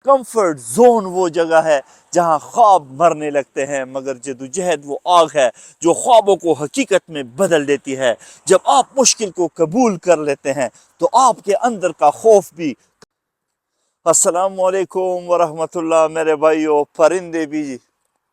Comfort zone وہ جگہ ہے جہاں خواب مرنے لگتے ہیں، مگر جدوجہد وہ آگ ہے جو خوابوں کو حقیقت میں بدل دیتی ہے۔ جب آپ مشکل کو قبول کر لیتے ہیں تو آپ کے اندر کا خوف بھی۔ السلام علیکم ورحمۃ اللہ میرے بھائیو۔ پرندے بھی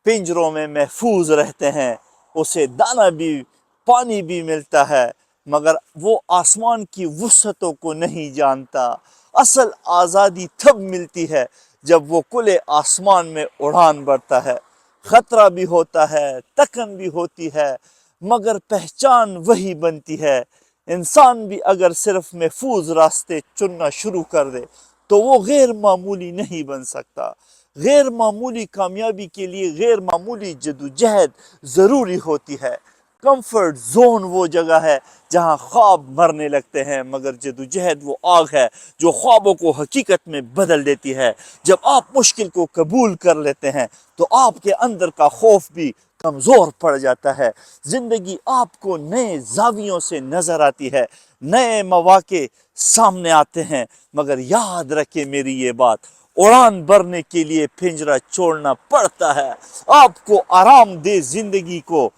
پنجروں میں محفوظ رہتے ہیں، اسے دانہ بھی پانی بھی ملتا ہے، مگر وہ آسمان کی وسعتوں کو نہیں جانتا۔ اصل آزادی تب ملتی ہے جب وہ کھلے آسمان میں اڑان بھرتا ہے۔ خطرہ بھی ہوتا ہے، تکن بھی ہوتی ہے، مگر پہچان وہی بنتی ہے۔ انسان بھی اگر صرف محفوظ راستے چننا شروع کر دے تو وہ غیر معمولی نہیں بن سکتا۔ غیر معمولی کامیابی کے لیے غیر معمولی جدوجہد ضروری ہوتی ہے۔ کمفرٹ زون وہ جگہ ہے جہاں خواب مرنے لگتے ہیں، مگر جدوجہد وہ آگ ہے جو خوابوں کو حقیقت میں بدل دیتی ہے۔ جب آپ مشکل کو قبول کر لیتے ہیں تو آپ کے اندر کا خوف بھی کمزور پڑ جاتا ہے۔ زندگی آپ کو نئے زاویوں سے نظر آتی ہے، نئے مواقع سامنے آتے ہیں، مگر یاد رکھیں میری یہ بات، اڑان بھرنے کے لیے پنجرہ چھوڑنا پڑتا ہے۔ آپ کو آرام دہ زندگی کو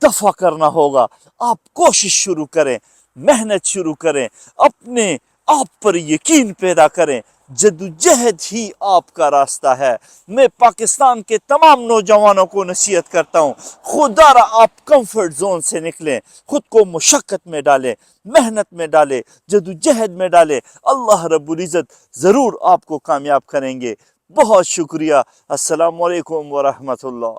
دفع کرنا ہوگا۔ آپ کوشش شروع کریں، محنت شروع کریں، اپنے آپ پر یقین پیدا کریں۔ جدوجہد ہی آپ کا راستہ ہے۔ میں پاکستان کے تمام نوجوانوں کو نصیحت کرتا ہوں، خدا را آپ کمفرٹ زون سے نکلیں، خود کو مشقت میں ڈالیں، محنت میں ڈالیں، جدوجہد میں ڈالیں۔ اللہ رب العزت ضرور آپ کو کامیاب کریں گے۔ بہت شکریہ۔ السلام علیکم ورحمۃ اللہ۔